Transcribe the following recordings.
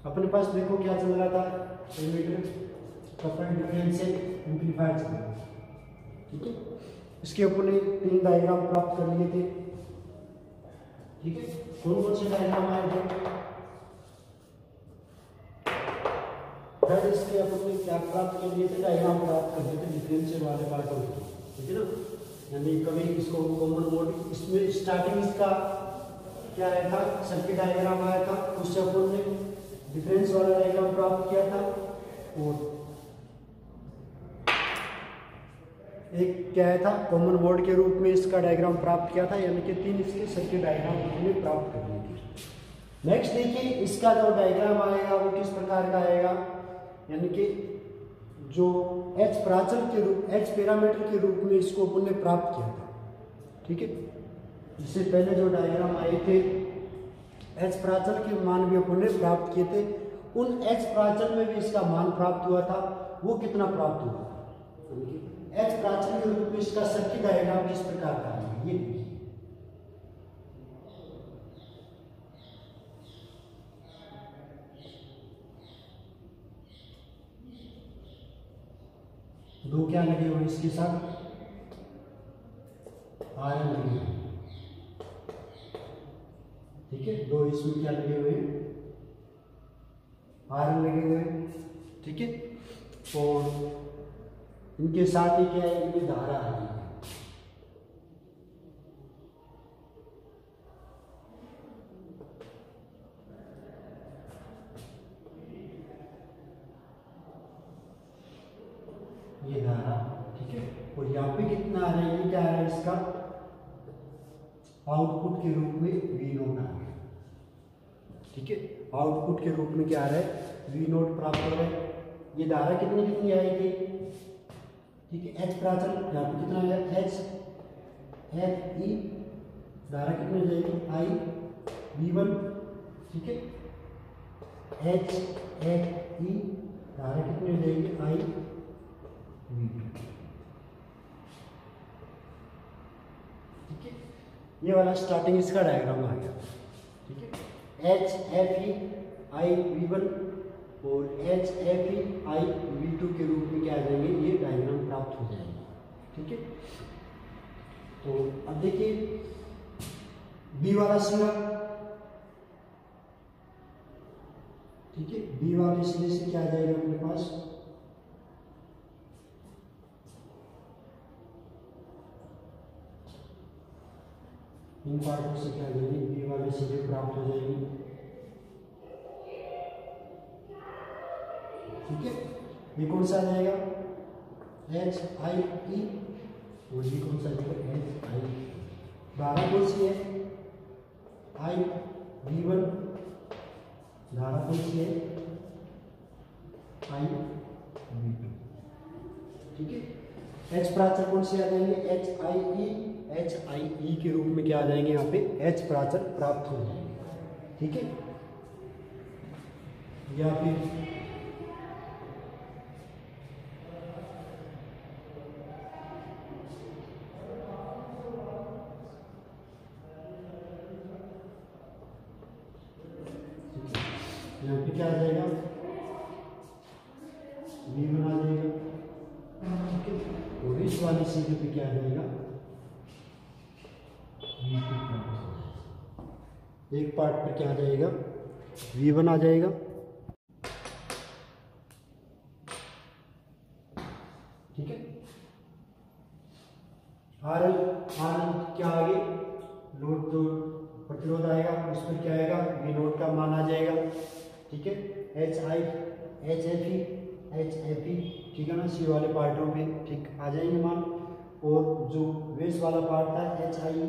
अपने पास देखो क्या चल रहा था, एमीटर कपल्ड डिफरेंशियल एम्पलीफायर चल रहा था, ठीक है। इसके अपन ने 3 डायग्राम प्राप्त कर लिए थे, ठीक है। कौन कौन से डायग्राम आए थे? थर्ड इसके अपन ने क्या प्राप्त कर लिए थे? डायग्राम प्राप्त कर लिए थे डिफरेंशियल वाले पार्टों के, ठीक है ना। यानी कभी इसको कॉमन मोड, इसमें स्टार्टिंग इसका क्या आया था? सर्किट डायग्राम आया था, उससे अपन ने डिफरेंस वाला डायग्राम प्राप्त किया था, और एक क्या आया था? कॉमन मोड के रूप में इसका डायग्राम प्राप्त किया था, यानी कि 3 इसके सर्किट डायग्राम हमने प्राप्त कर लिए थे। नेक्स्ट देखिए, इसका जो डायग्राम आएगा वो किस प्रकार का आएगा, यानी कि जो एच प्राचल के रूप, एच पैरामीटर के रूप में इसको अपन ने प्राप्त किया था, ठीक है। इससे पहले जो डायग्राम आए थे, एच प्राचल के मान भी अपन ने प्राप्त किए थे, उन एच प्राचल में भी इसका मान प्राप्त हुआ था, वो कितना प्राप्त हुआ था, एच प्राचल के रूप में इसका सर्किट डायग्राम किस प्रकार का है, ये देखिए। दो क्या लगे हुए इसके साथ? आयरन लगे हुए, ठीक है। दो इसमें क्या लगे हुए? आयरन लगे हुए, ठीक है। और इनके साथ ही क्या है? इनमें धारा आ रही है, ये धारा, ठीक है। और यहाँ पे कितना आ रहा है? ये क्या आ रहा है? इसका आउटपुट के रूप में वी नोट आ गया, ठीक है। आउटपुट के रूप में क्या आ रहा है? वी नोट प्राप्त हो रहा है। ये धारा कितनी कितनी आएगी, ठीक है। एच प्राचल यहाँ पे कितना आएगा? एच ई, धारा कितनी हो जाएगी? आई V1, ठीक है। एच ई, धारा कितनी हो जाएगी? आई V2, ठीक है। ये वाला स्टार्टिंग इसका डायग्राम आ गया, ठीक है। एच एफ ई आई V1 और एच एफ ई आई V2 के रूप में क्या आ जाएंगे? ये डायग्राम प्राप्त हो जाएंगे, ठीक है। तो अब देखिए बी वाला सिरा, ठीक है। बी वाले सिरे से क्या आ जाएगा अपने पास? इन पार्टों से क्या जाएगी? बी वाले सिरे प्राप्त हो जाएंगे, ठीक है। ये कौन सा आ जाएगा? एच आई ई, और ये कौन सा आ जाएगा? एच आई। धारा कौन सी है? आई V1, धारा कौन सी है? आई V2, ठीक है। एच प्राचल कौन से आ जाएंगे? एच आई ई के रूप में क्या आ जाएंगे? यहाँ पे एच प्राचल प्राप्त हो जाएंगे, ठीक है। या फिर यहाँ पे क्या आ जाएगा? V1 आ जाएगा, ठीक है। और इस वाली सीधे पे क्या आ जाएगा? V2 प्राप्त हो जाएगा। एक पार्ट पर क्या आ जाएगा? V1 आ जाएगा, ठीक है। आर क्या आगे? लोड जो प्रतिरोध आएगा उस पर क्या आएगा? वी नोट का मान आ जाएगा, ठीक है। एच एफ ई, ठीक है ना। सी वाले पार्टों पे ठीक आ जाएंगे मान। और जो वेस वाला पार्ट था एच आई,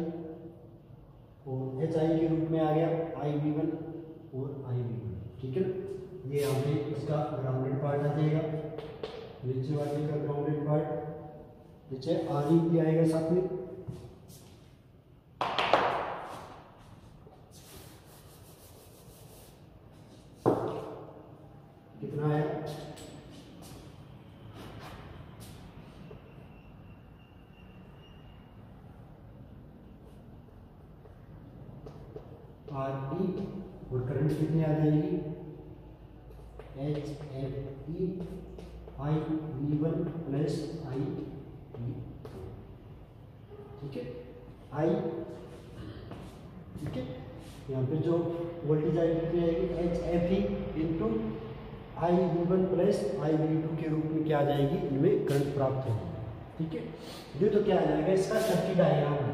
और एच आई के रूप में आ गया आई V1 और आई V1, ठीक है ना। ये यहाँ पे इसका ग्राउंडेड पार्ट आ जाएगा, नीचे वाले का ग्राउंडेड पार्ट, नीचे आर भी आएगा साथ में, कितना आया? आर ई, और करंट कितनी आ जाएगी? एच एफ ई आई V1 प्लस आई V2, ठीक है, आई, ठीक है। यहाँ पे जो वोल्टेज आई कितनी आएगी, एच एफ ई इंटू आई V1 प्लस आई V2 के रूप में क्या आ जाएगी, इनमें करंट प्राप्त होगी, ठीक है। ये तो क्या आ जाएगा, इसका सर्किट डायग्राम है,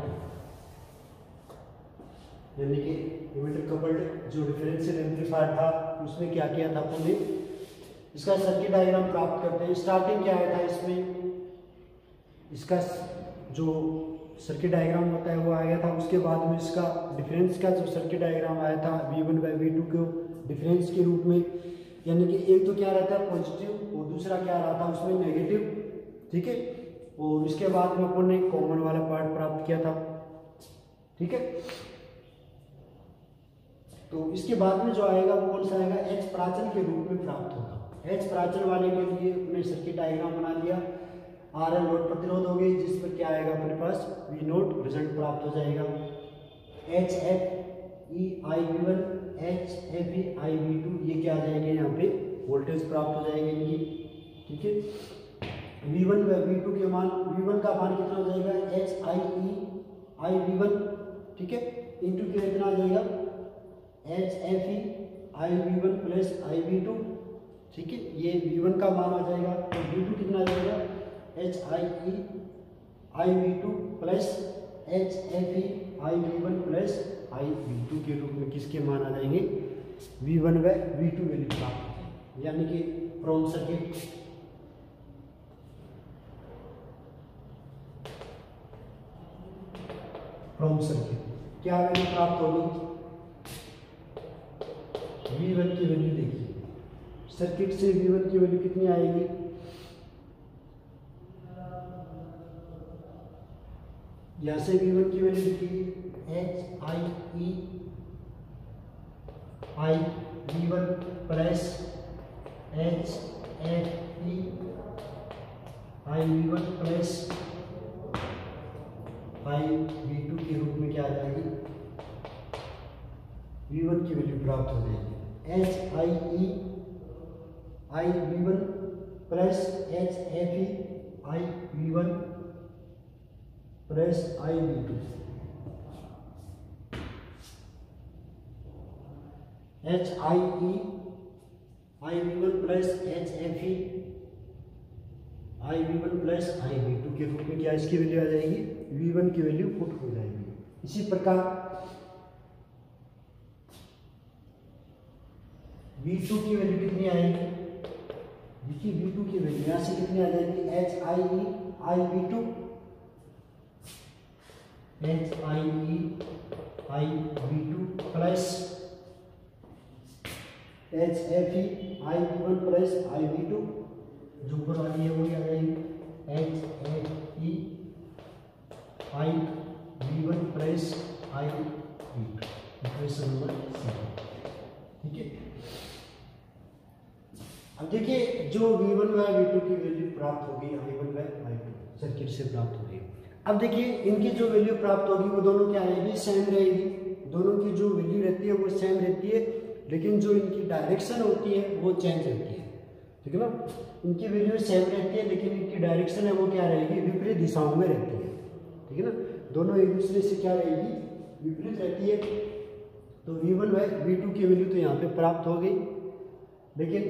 यानी कि इन्वर्टर कपल्ड जो डिफरेंशियल एम्पलीफायर था उसमें क्या किया था अपन ने, इसका सर्किट डायग्राम प्राप्त करते हैं। स्टार्टिंग क्या आया था इसमें, इसका जो सर्किट डायग्राम होता है वो आया था, उसके बाद में इसका डिफरेंस का जो सर्किट डायग्राम आया था V1/V2 को डिफरेंस के रूप में, यानी कि एक तो क्या रहता है पॉजिटिव और दूसरा क्या रहा था उसमें नेगेटिव, ठीक है। और इसके बाद में अपन ने कॉमन वाला पार्ट प्राप्त किया था, ठीक है। तो इसके बाद में जो आएगा वो कौन सा आएगा, एच प्राचल के रूप में प्राप्त होगा। एच प्राचल वाले के लिए हमने सर्किट डायग्राम बना लिया, आर एल लोड प्रतिरोध हो गई, जिस पर क्या आएगा अपने पास वी नोट रिजल्ट प्राप्त हो जाएगा। एच एफ ई आई V1 एच एफ ई आई V2 ये क्या आ जाएंगे, यहाँ पे वोल्टेज प्राप्त हो जाएंगे इनकी, ठीक है। V1/V2 के मान, V1 का मान कितना हो जाएगा, एच आई ई आई V1, ठीक है, इंटू के कितना आ जाएगा एच एफ ई आई V1 प्लस आई V2, ठीक है। ये V1 का मान आ जाएगा, तो V2 कितना आ जाएगा, एच आई ई आई V2 plus H F E आई V1 प्लस आई V2 के रूप में किसके मान आ जाएंगे, V1/V2 वैल्यू प्राप्त होगी, यानी कि फ्रॉम सर्किट क्या वैल्यू प्राप्त होगी, V1 की वैल्यू देखिए, सर्किट से V1 की वैल्यू कितनी आएगी, यहाँ से V1 की वैल्यू लिखिए H I E I V1 plus H F E I V1 plus I V2 के रूप में क्या आ जाएगी, V1 की वैल्यू प्राप्त हो जाएगी, H I E I V1 plus H F E I V1 plus I V2, H I E I V1 plus H F E I V1 plus I V2 के रूप में क्या इसकी वैल्यू आ जाएगी, V1 की वैल्यू पुट हो जाएगी। इसी प्रकार V2 की वैल्यू कितनी आएगी, देखिए V2 की वैल्यू यहाँ से कितनी आ जाएगी, H I E I V2 H I E I V2 plus H F E I V1 plus I V2, जो ऊपर वाली है वही आ जाएगी, एच एफ ई आई V1 प्लस आई V2, इक्वेशन नंबर 7, ठीक है। अब देखिए जो V1/V2 की वैल्यू प्राप्त होगी I1/I2 सर्किट से प्राप्त होगी। अब देखिए इनकी जो वैल्यू प्राप्त होगी वो दोनों क्या रहेगी, सेम रहेगी, दोनों की जो वैल्यू रहती है वो सेम रहती है, लेकिन जो इनकी डायरेक्शन होती है वो चेंज रहती है, ठीक है ना। इनकी वैल्यू सेम रहती है लेकिन इनकी डायरेक्शन है वो क्या रहेगी, विपरीत दिशाओं में रहती है, ठीक है ना। दोनों एक दूसरे से क्या रहेगी, विपरीत रहती है। तो V1/V2 की वैल्यू तो यहाँ पे प्राप्त हो गई, लेकिन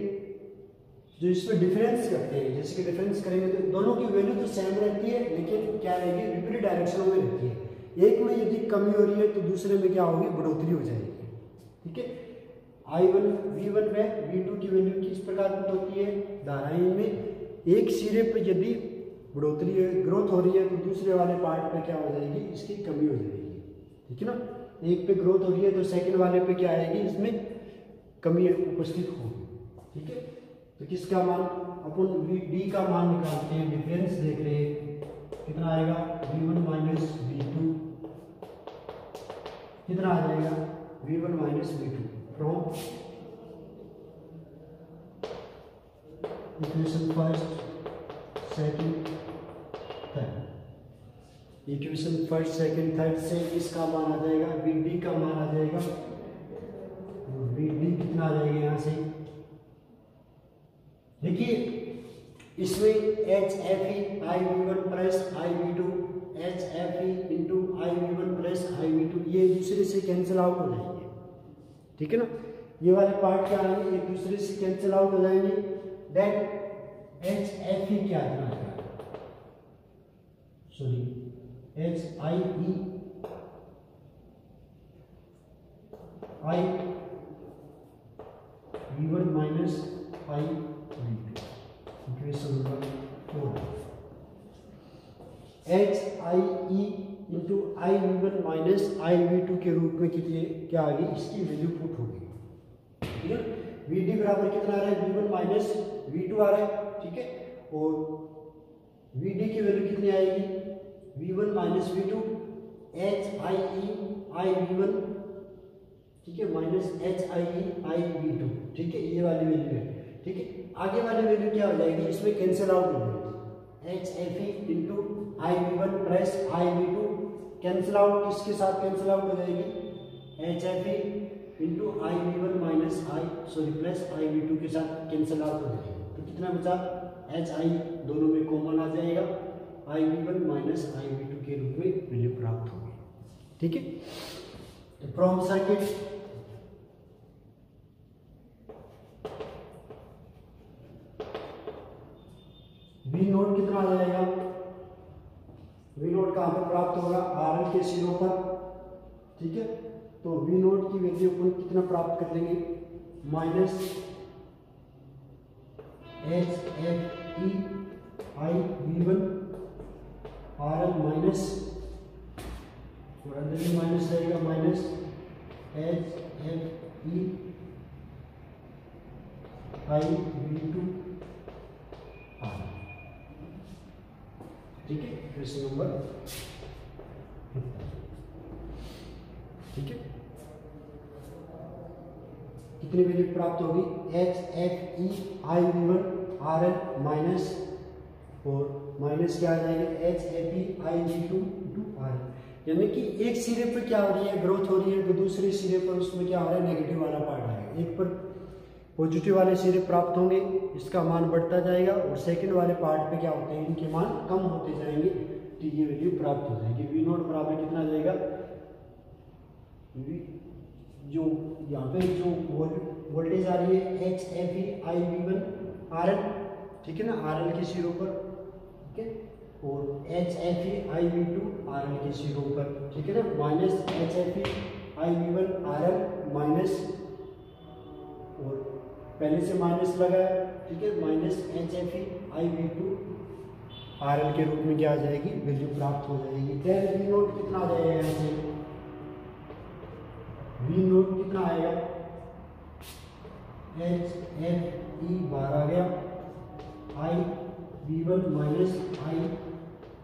जो इसमें डिफरेंस करते हैं, जैसे कि डिफरेंस करेंगे तो दोनों की वैल्यू तो सेम रहती है लेकिन क्या रहेगी, विपरीत डायरेक्शनों में रहती है। एक में यदि कमी हो रही है तो दूसरे में क्या होगी, बढ़ोतरी हो जाएगी, ठीक है। V1/V2 की वैल्यू किस प्रकार पुट होती है, धाराएं में एक सिरे पर यदि बढ़ोतरी ग्रोथ हो रही है तो दूसरे वाले पार्ट पे क्या हो जाएगी, इसकी कमी हो जाएगी, ठीक है ना। एक पे ग्रोथ हो रही है तो सेकंड वाले पे क्या आएगी, इसमें कमी उपस्थित होगी, ठीक है। तो किसका मान अपन डी का मान निकालते हैं, डिफरेंस देख रहे हैं कितना आएगा, V1 माइनस V2 कितना आ जाएगा, V1 minus V2 from equation first second third. Equation first second third से इसका मान आ जाएगा, VD का मान आ जाएगा, VD कितना आ जाएगा यहाँ से देखिए इसमें h F E I we one plus I we two, h F E into I we one plus I we two, ये दूसरे से कैंसिल आउट हो जाएंगे, ठीक है ना। ये वाले पार्ट क्या आएंगे, एक दूसरे से कैंसिल आउट हो जाएंगे। देन एच एफ ई क्या आ जाएगा, sorry h I E I we one minus I we two, equation number 4। H I e into I we one minus I we two के रूप में कितनी क्या आ गई, इसकी वैल्यू पुट होगी, ठीक है। वी डी बराबर कितना आ रहा है, V one minus we two आ रहा है, ठीक है। और वी डी की वैल्यू कितनी आएगी, v one minus we two h I E I we one, ठीक है, minus h I E I we two, ठीक है, ये वाली वैल्यू है, ठीक है। आगे वाली वैल्यू क्या हो जाएगी, इसमें कैंसिल आउट हो जाएगी, H F E into I we one plus I we two, cancel out किसके साथ कैंसिल आउट हो जाएगी, H F E into I we one minus i sorry plus I we two के साथ cancel out हो जाएगी। तो कितना बचा, एच आई दोनों में कॉमन आ जाएगा, I we one minus I we two के रूप में वैल्यू प्राप्त होगी, ठीक है। तो फ्रॉम सर्किट वी नोट कितना आ जाएगा, वी नोट कहाँ पर प्राप्त होगा, आर एल के सिरों पर, ठीक है। तो वी नोट की वैल्यू अपन कितना प्राप्त कर लेंगे, minus H F E I we one R L minus, और अंदर भी माइनस रहेगा, minus H F E I we two r, ठीक है, क्वेश्चन नंबर, ठीक है। कितनी वैल्यू प्राप्त होगी, h F E I we one R L minus, और माइनस क्या आ जाएगा, H F E I we two two r, यानी कि एक सिरे पर क्या हो रही है, ग्रोथ हो रही है, तो दूसरे सिरे पर उसमें क्या हो रहा है, नेगेटिव वाला पार्ट आएगा। एक पर पॉजिटिव वाले सिरे प्राप्त होंगे, इसका मान बढ़ता जाएगा, और सेकंड वाले पार्ट पे क्या होते हैं, इनके मान कम होते जाएंगे, तो ये वैल्यू प्राप्त हो जाएगी। वी नोट बराबर कितना आ जाएगा, जो यहाँ पे जो वोल्टेज आ रही है h F E I we one R L, ठीक है ना, आर एल के सिरों पर, ठीक है, और H F E I we two R L के सिरों पर, ठीक है ना, minus H F E I we one R L minus, और पहले से माइनस लगा है, ठीक है, minus H F E I we two R L के रूप में क्या आ जाएगी, वैल्यू प्राप्त हो जाएगी। देन वी नोट कितना आ जाएगा, यहाँ से वी नोट कितना आएगा, एच एफ ई बार आ गया, I we one minus I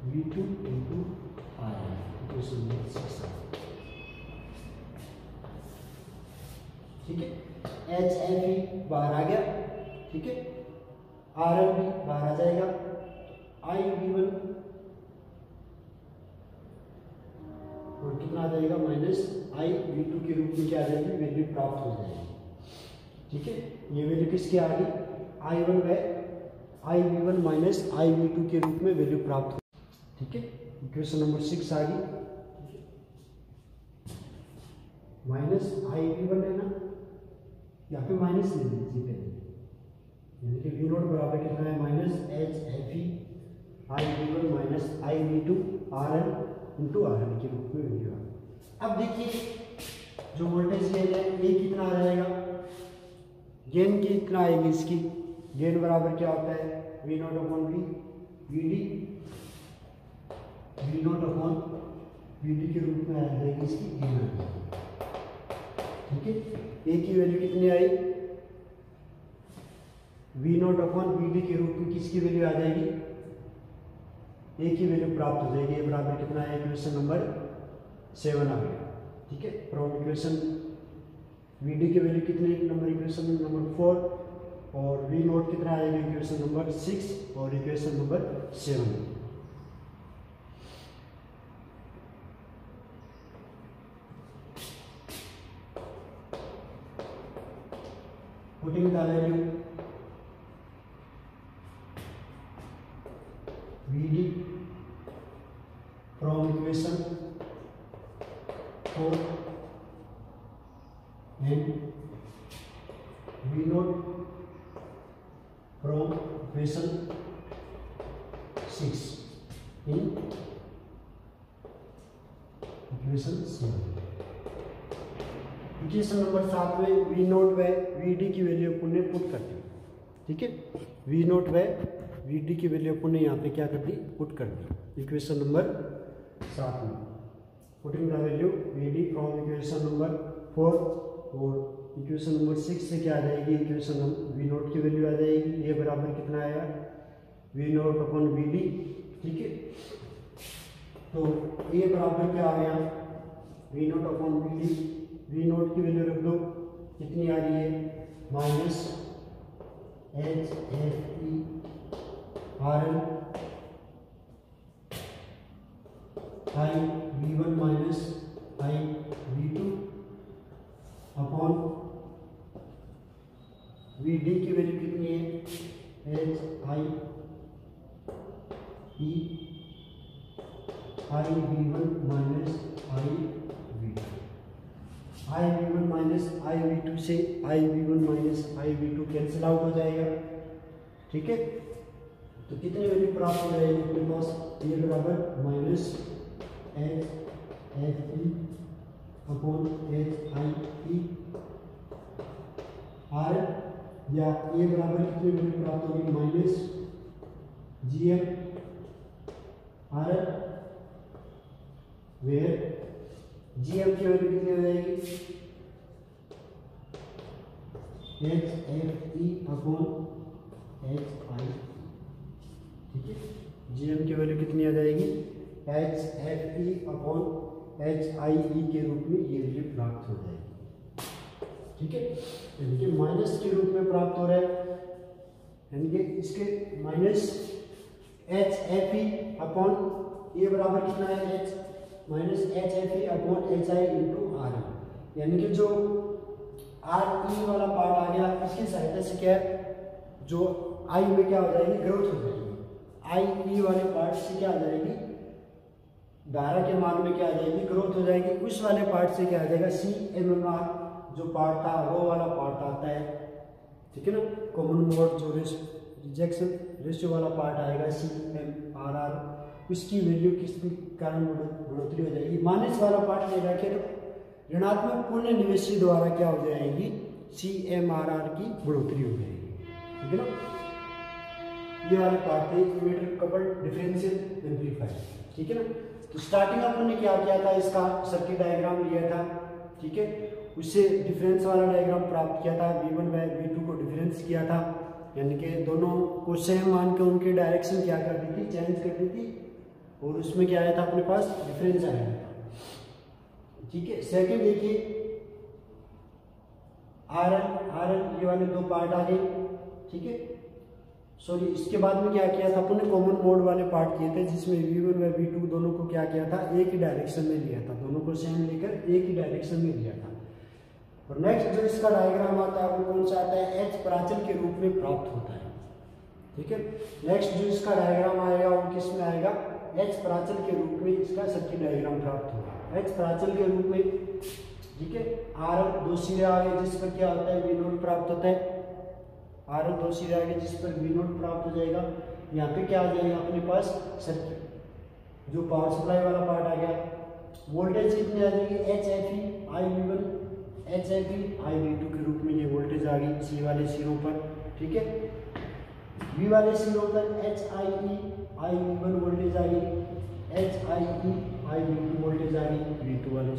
we two into R L, ठीक है। एच एफ ई बाहर आ गया, ठीक है, आर एल भी बाहर आ जाएगा, आई वी वन और कितना आ जाएगा, माइनस आई वी टू के रूप में क्या आ जाएगी, वैल्यू प्राप्त हो जाएगी, ठीक है। ये वैल्यू किसकी आ गई, I one by I we one minus I we two के रूप में वैल्यू प्राप्त हो, ठीक है। इक्वेशन नंबर 6 आ गई, माइनस आई वी वन है ना, यहाँ पे माइनस ले लीजिए पहले, यानी कि वी नोट बराबर कितना है, minus H F E I we one minus I we two R L into R L के रूप में वैल्यू आ। अब देखिए जो वोल्टेज गेन है ये कितना आ जाएगा, गेन की कितना आएगी, इसकी गेन बराबर क्या होता है, V note upon V V D, V note upon V D के रूप में आ जाएगी इसकी गेन आ जाएगी, ठीक है। ए की वैल्यू कितनी आई, V note upon V D के रूप में किसकी वैल्यू आ जाएगी, ए की वैल्यू प्राप्त हो जाएगी। ए बराबर कितना है, इक्वेशन नंबर 7 आ गया, ठीक है। फ्रॉम इक्वेशन वी डी की वैल्यू कितनी नंबर, इक्वेशन नंबर 4, और वी नोट कितना आएगा, इक्वेशन नंबर 6 और equation number 7। Putting the value VD from equation 4 and V naught from equation 6 in equation 7। Equation number 7 में वी नोट व we D की value अपन ने पुट कर दी, ठीक है। वी नोट व वी डी की वैल्यू अपन ने यहाँ पे क्या कर दी, पुट कर दी इक्वेशन नंबर 7 में। Putting the value V D from equation number 4 और इक्वेशन नंबर 6 से क्या आ जाएगी, इक्वेशन वी नोट की वैल्यू आ जाएगी। ये बराबर कितना आएगा, V note upon V D, ठीक है। तो ये बराबर क्या आ गया, V note upon V D. V naught की वैल्यू रख दो, कितनी आ रही है, minus H F E R L I we one minus I we two upon V D की वैल्यू कितनी है, H I E I we one minus I we two. I we one minus I we two से I we one minus I we two cancel out हो जाएगा, ठीक है। तो कितनी वैल्यू प्राप्त हो जाएगी अपने पास, ये बराबर minus H F E upon H आई ई आर, या ये बराबर कितनी वैल्यू प्राप्त होगी, minus G M R L, where G M की वैल्यू कितनी हो जाएगी, H F E upon H I, ठीक है। जी एम की वैल्यू कितनी आ जाएगी, H F E upon H आई ई के रूप में ये वैल्यू प्राप्त हो जाएगी, ठीक है। यानी कि माइनस के रूप में प्राप्त हो रहा है, यानी कि इसके minus H F E upon ये बराबर कितना है, H minus H F E upon H I into R, यानी कि जो आर ई वाला पार्ट आ गया, इसकी सहायता से क्या है, जो आई में क्या हो जाएगी, ग्रोथ हो जाएगी। आई ई वाले पार्ट से क्या आ जाएगी, धारा के मान में क्या आ जाएगी, ग्रोथ हो जाएगी। उस वाले पार्ट से क्या आ जाएगा, सी एम एम आर जो पार्ट था वो वाला पार्ट आता है, ठीक है ना। कॉमन मोड जो रिजेक्शन रेशियो वाला पार्ट आएगा, सी एम आर आर, उसकी वैल्यू किस कारण बढ़ोतरी हो जाएगी। माइनस वाला पार्ट ले रखे तो ऋणात्मक पुण्य निवेशी द्वारा क्या हो जाएगी, सी एम आर आर की बढ़ोतरी हो जाएगी, ठीक है ना। ये वाले पार्ट थे इन्वर्टर कपल्ड डिफरेंशियल एम्पलीफायर, ठीक है ना। तो स्टार्टिंग अपन ने क्या किया था, इसका सर्किट डायग्राम लिया था, ठीक है। उससे डिफरेंस वाला डायग्राम प्राप्त किया था, V1 बाय V2 को डिफरेंस किया था, यानी कि दोनों को सेम मान के उनकी डायरेक्शन क्या कर दी थी, चेंज कर दी थी, और उसमें क्या आया था अपने पास, डिफरेंस आया था, ठीक है। सेकंड देखिए आर एल ये वाले दो पार्ट आ गए, ठीक है। सॉरी, इसके बाद में क्या किया था अपन ने, कॉमन मोड वाले पार्ट किए थे, जिसमें V1 व V2 दोनों को क्या किया था, एक ही डायरेक्शन में लिया था, दोनों को सेम लेकर एक ही डायरेक्शन में लिया था। और नेक्स्ट जो इसका डायग्राम आता है वो कौन सा आता है, एच प्राचल के रूप में प्राप्त होता है, ठीक है। नेक्स्ट जो इसका डायग्राम आएगा वो किस में आएगा, एच प्राचल के रूप में इसका सर्किट डायग्राम प्राप्त होगा, एच प्राचल के रूप में, ठीक है। आर एल दो सिरे आ गए जिस पर क्या होता है, वी नोट प्राप्त होता है, आर एल दो सिरे आ गए जिस पर वी नोट प्राप्त हो जाएगा। यहाँ पे क्या आ जाएगा अपने पास, सर्किट जो पावर सप्लाई वाला पार्ट आ गया, वोल्टेज कितनी आ जाएगी, H F E I we one H F E I we two के रूप में ये वोल्टेज आ गई सी वाले सिरों पर, ठीक है। वी वाले सिरों पर H I E I we one voltage आ गई, H I E I we two voltage आ गई वी टू वाले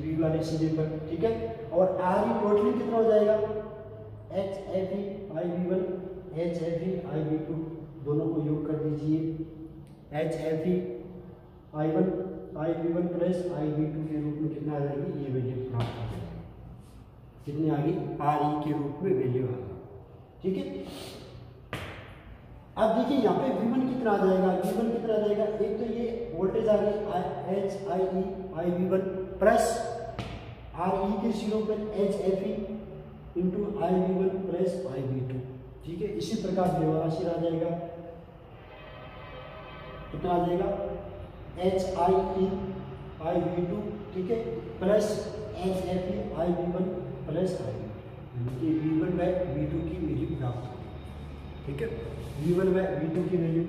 वी वाले सिरे पर, ठीक है। और आर ई टोटली कितना हो जाएगा, H F E I we one H F E I we two दोनों को योग कर दीजिए, H F E I one I we one plus I we two के रूप में कितना आ जाएगी, ये वैल्यू प्राप्त हो जाएगी, कितनी आ गई, आर ई के रूप में वैल्यू आ गई, ठीक है। अब देखिए यहाँ पे V1 कितना आ जाएगा, V1 कितना आ जाएगा, एक तो ये वोल्टेज आ गई H I E I we one plus R E के सिरों पर H F E into I we one plus I we two, ठीक है। इसी प्रकार ये वाला सिरा आ जाएगा कितना आ जाएगा H I E I we two, ठीक है, plus H F E I we one plus I we one by V two की वैल्यू प्राप्त होगी, ठीक है, V one by V two की वैल्यू,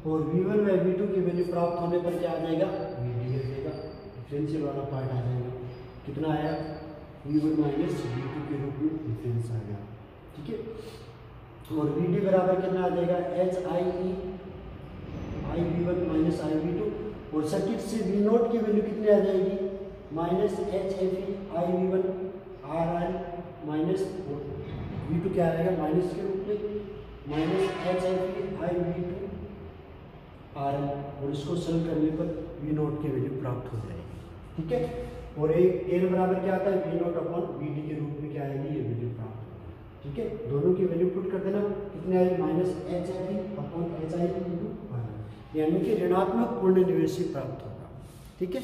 और V one by V two की वैल्यू प्राप्त होने पर क्या आ जाएगा वी डी आ जाएगा, डिफरेंशियल वाला पार्ट आ जाएगा, कितना आया V one minus we two के रूप में डिफरेंस आ गया, ठीक है, और वी डी बराबर कितना आ जाएगा H I E I we one minus I we two, और सर्किट से वी नोट की वैल्यू कितनी आ जाएगी minus H F E I we one R I minus we two क्या आएगा माइनस के रूप में minus H F E I we two R I, और इसको सॉल्व करने पर वी नोट की वैल्यू प्राप्त हो जाएगी, ठीक है, और एक एन बराबर क्या आता है V note upon V D के रूप में क्या आएगी ये वैल्यू प्राप्त होगी, ठीक है, दोनों की वैल्यू पुट कर देना कितने आएगी minus H F E upon H I we two, यानी कि ऋणात्मक पूर्ण निवेशी प्राप्त होगा, ठीक है।